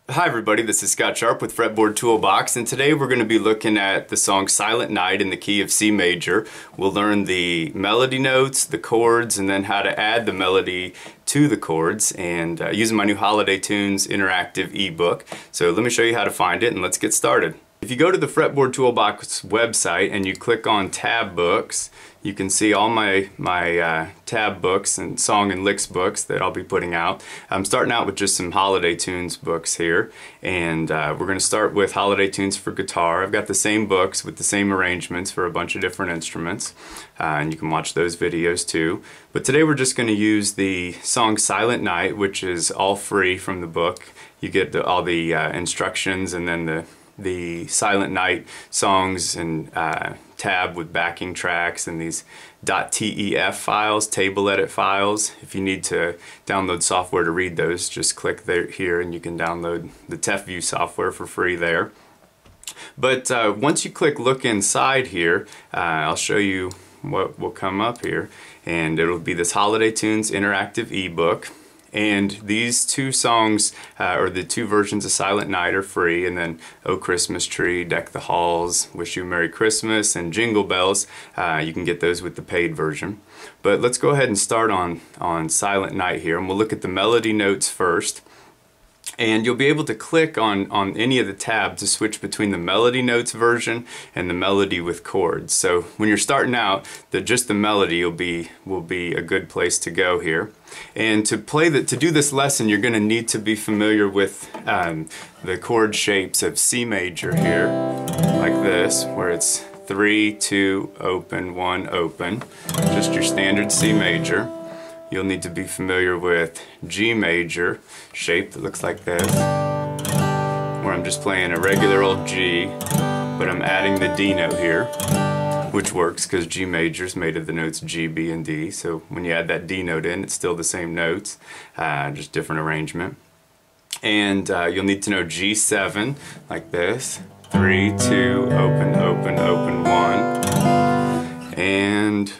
Hi everybody, this is Scott Sharp with Fretboard Toolbox, and today we're going to be looking at the song Silent Night in the key of C major. We'll learn the melody notes, the chords, and then how to add the melody to the chords, and using my new Holiday Tunes interactive ebook. So let me show you how to find it, and let's get started. If you go to the Fretboard Toolbox website and you click on tab books, you can see all my tab books and song and licks books that I'll be putting out. I'm starting out with just some Holiday Tunes books here, and we're going to start with Holiday Tunes for guitar. I've got the same books with the same arrangements for a bunch of different instruments, and you can watch those videos too. But today we're just going to use the song Silent Night, which is all free from the book. You get all the instructions and then the Silent Night songs and tab with backing tracks and these .tef files, table edit files. If you need to download software to read those, just click there here and you can download the TefView software for free there. But once you click look inside here, I'll show you what will come up here, and it'll be this Holiday Tunes interactive ebook. And these two songs, or the two versions of Silent Night, are free, and then Oh Christmas Tree, Deck the Halls, Wish You a Merry Christmas, and Jingle Bells, you can get those with the paid version. But let's go ahead and start on Silent Night here, and we'll look at the melody notes first. And you'll be able to click on any of the tabs to switch between the melody notes version and the melody with chords. So when you're starting out, just the melody will be a good place to go here. And to do this lesson, you're going to need to be familiar with the chord shapes of C major here, like this, where it's 3, 2, open, 1, open, just your standard C major. You'll need to be familiar with G major shape that looks like this, where I'm just playing a regular old G, but I'm adding the D note here, which works because G major is made of the notes G, B, and D. So when you add that D note in, it's still the same notes, just different arrangement. And you'll need to know G7 like this, 3, 2, open, open, open, 1, and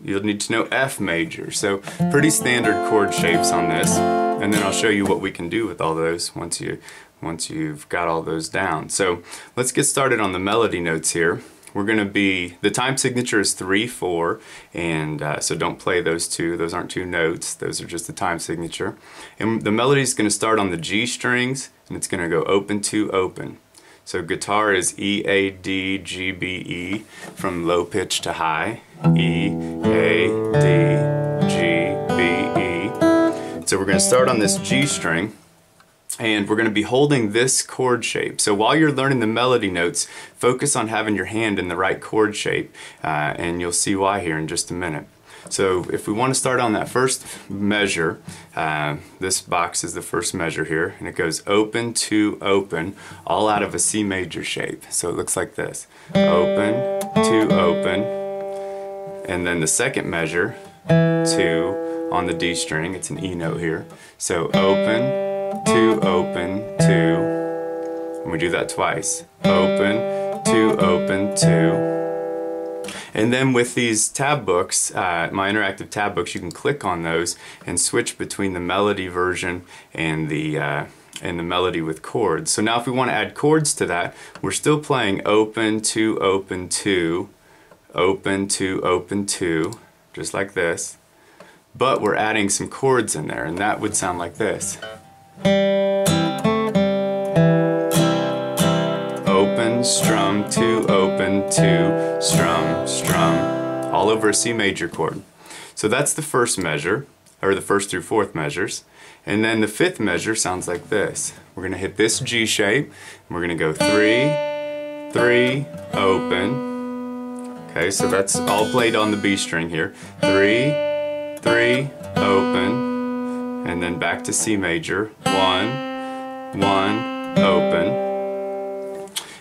you'll need to know F major. So pretty standard chord shapes on this, and then I'll show you what we can do with all those once you've got all those down. So let's get started on the melody notes here. We're going to be, the time signature is 3, 4, and so don't play those two. Those aren't two notes. Those are just the time signature. And the melody is going to start on the G strings, and it's going to go open to open. So guitar is E, A, D, G, B, E, from low pitch to high. E, A, D, G, B, E. So we're going to start on this G string, and we're going to be holding this chord shape. So while you're learning the melody notes, focus on having your hand in the right chord shape, and you'll see why here in just a minute. So if we want to start on that first measure, this box is the first measure here, and it goes open to open, all out of a C major shape. So it looks like this, open to open, and then the second measure, 2 on the D string, it's an E note here. So open to open to, and we do that twice, open to open to. And then with these tab books, my interactive tab books, you can click on those and switch between the melody version and the melody with chords. So now if we want to add chords to that, we're still playing open to open to, open to open to, just like this. But we're adding some chords in there, and that would sound like this. Open, strum, to, open, to, strum, strum, all over a C major chord. So that's the first measure, or the first through fourth measures. And then the fifth measure sounds like this. We're going to hit this G shape, and we're going to go 3, 3, open. Okay, so that's all played on the B string here. 3, 3, open, and then back to C major. 1, 1, open.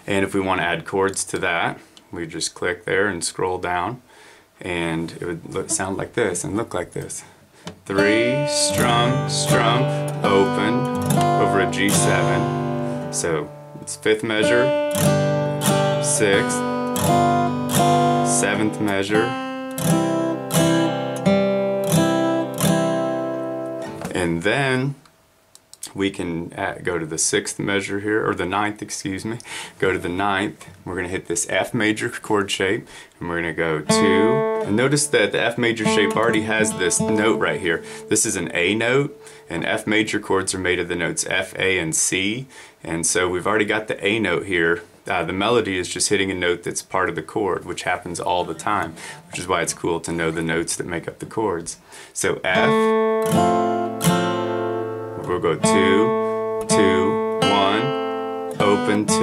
And if we want to add chords to that, we just click there and scroll down, and it would sound like this and look like this. 3, strum, strum, open, over a G7. So it's 5th measure, 6th, 7th measure, and then we can go to the 6th measure here, or the 9th, excuse me. Go to the 9th. We're going to hit this F major chord shape, and we're going to go 2. And notice that the F major shape already has this note right here. This is an A note, and F major chords are made of the notes F, A, and C. And so we've already got the A note here. The melody is just hitting a note that's part of the chord, which happens all the time, which is why it's cool to know the notes that make up the chords. So F, we'll go 2, 2, 1, open 2.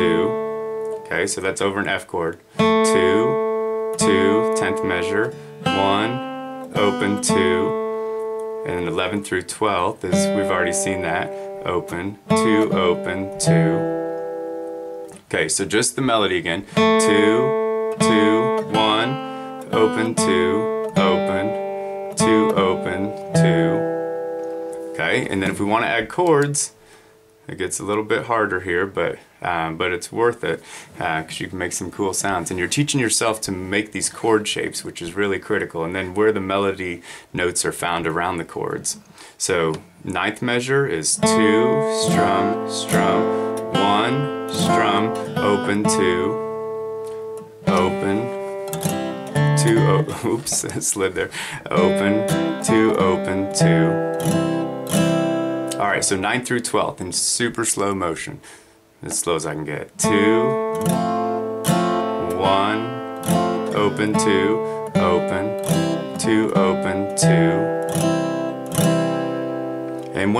Okay, so that's over an F chord. 2, 2, 10th measure, 1, open 2, and then 11th through 12th is, we've already seen that, open, 2, open, 2. Okay, so just the melody again. 2, 2, 1, open 2, open, 2, open, 2. Okay, and then if we want to add chords, it gets a little bit harder here, but it's worth it because you can make some cool sounds. And you're teaching yourself to make these chord shapes, which is really critical, and then where the melody notes are found around the chords. So 9th measure is 2, strum, strum, 1, strum, open 2, open, 2, oops, I slid there, open, 2, open, 2. Alright, so 9th through 12th in super slow motion, as slow as I can get. 2, 1, open 2, open, 2, open, 2. And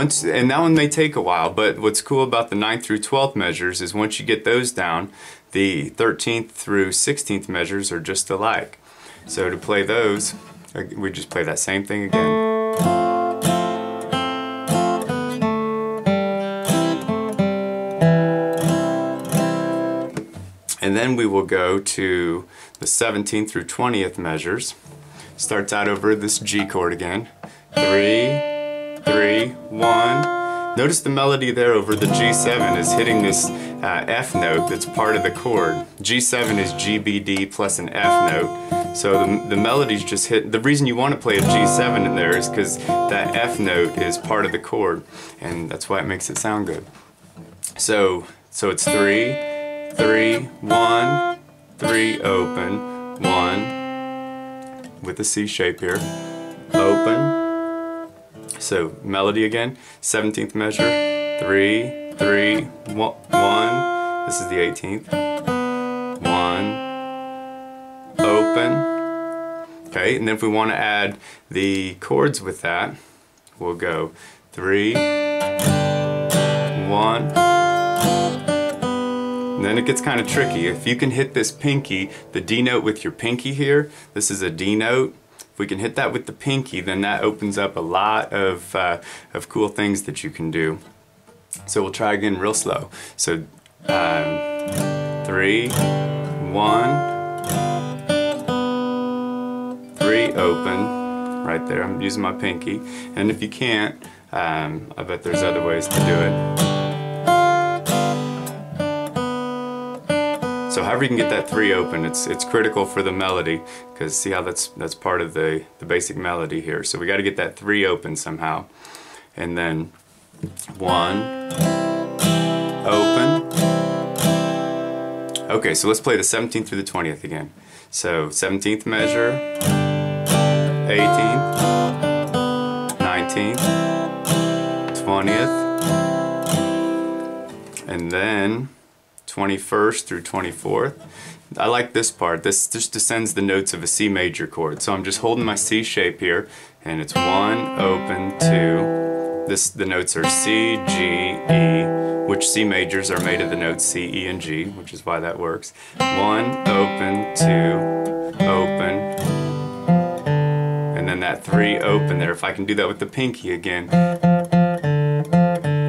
that one may take a while, but what's cool about the 9th through 12th measures is once you get those down, the 13th through 16th measures are just alike. So to play those, we just play that same thing again. And then we will go to the 17th through 20th measures. Starts out over this G chord again. 3, 3, 1. Notice the melody there over the G7 is hitting this F note that's part of the chord. G7 is G, B, D plus an F note. So the melody's just hit. The reason you want to play a G7 in there is because that F note is part of the chord, and that's why it makes it sound good. So it's 3, 3, 1, 3, open, 1, with a C shape here, open. So melody again, 17th measure, 3, 3, 1, this is the 18th, 1, open. Okay, and then if we want to add the chords with that, we'll go 3, 1, and then it gets kind of tricky. If you can hit this pinky, the D note with your pinky here, this is a D note. If we can hit that with the pinky, then that opens up a lot of cool things that you can do. So we'll try again real slow. So 3, 1, 3, open, right there. I'm using my pinky. And if you can't, I bet there's other ways to do it. So however you can get that 3 open, it's critical for the melody, because see how that's part of the basic melody here. So we got to get that 3 open somehow. And then 1, open. Okay, so let's play the 17th through the 20th again. So 17th measure, 18th, 19th, 20th, and then 21st through 24th. I like this part. This just descends the notes of a C major chord. So I'm just holding my C shape here, and it's 1, open, 2. The notes are C, G, E, which C majors are made of the notes C, E, and G, which is why that works. 1, open, 2, open, and then that 3 open there. If I can do that with the pinky again,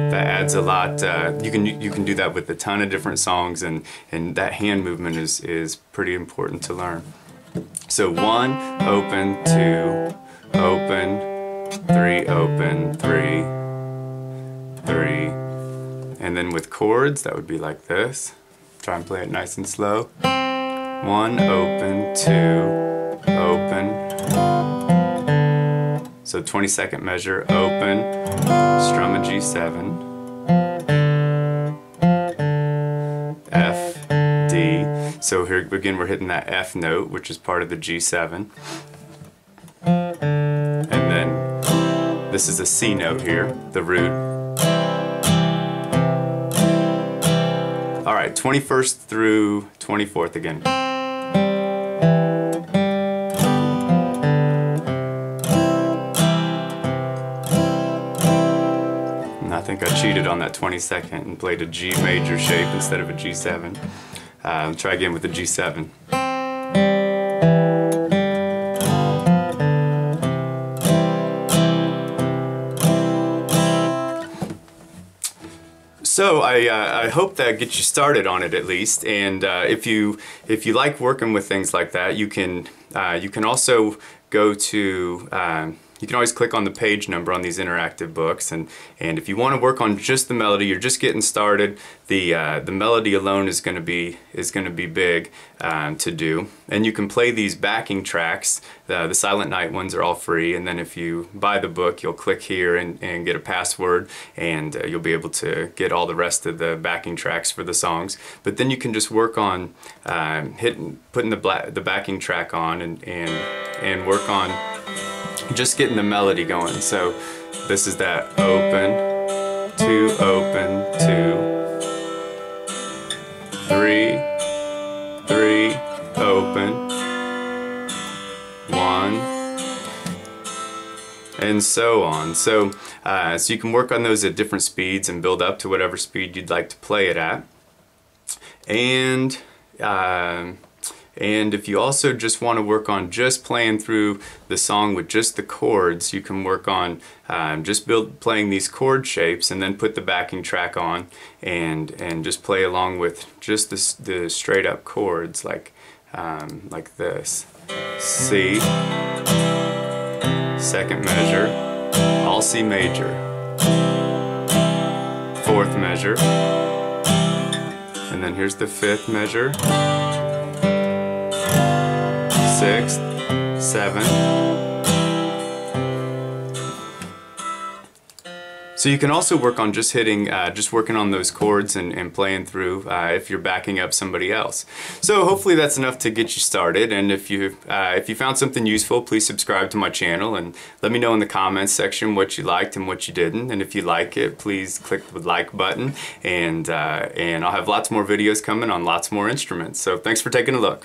that adds a lot. You can do that with a ton of different songs, and that hand movement is pretty important to learn. So 1, open, 2, open, 3, open, 3, 3, and then with chords that would be like this. Try and play it nice and slow. 1, open, 2, open. So 22nd measure, open, strum a G7. So here again we're hitting that F note, which is part of the G7. And then this is a C note here, the root. Alright, 21st through 24th again. And I think I cheated on that 22nd and played a G major shape instead of a G7. Try again with the G7. So I hope that gets you started on it at least, and if you like working with things like that, you can also go to you can always click on the page number on these interactive books, and if you want to work on just the melody, you're just getting started, the melody alone is going to be big to do, and you can play these backing tracks. The Silent Night ones are all free, and then if you buy the book, you'll click here and get a password, and you'll be able to get all the rest of the backing tracks for the songs. But then you can just work on putting the backing track on and work on just getting the melody going. So this is that open, 2, open, 2, 3, 3, open, 1, and so on. So you can work on those at different speeds and build up to whatever speed you'd like to play it at. And if you also just want to work on just playing through the song with just the chords, you can work on just playing these chord shapes and then put the backing track on and just play along with just the straight up chords like this. C, second measure, all C major, fourth measure, and then here's the fifth measure, 6th, 7th. So you can also work on just hitting, just working on those chords and playing through if you're backing up somebody else. So hopefully that's enough to get you started. And if you found something useful, please subscribe to my channel and let me know in the comments section what you liked and what you didn't. And if you like it, please click the like button. And I'll have lots more videos coming on lots more instruments. So thanks for taking a look.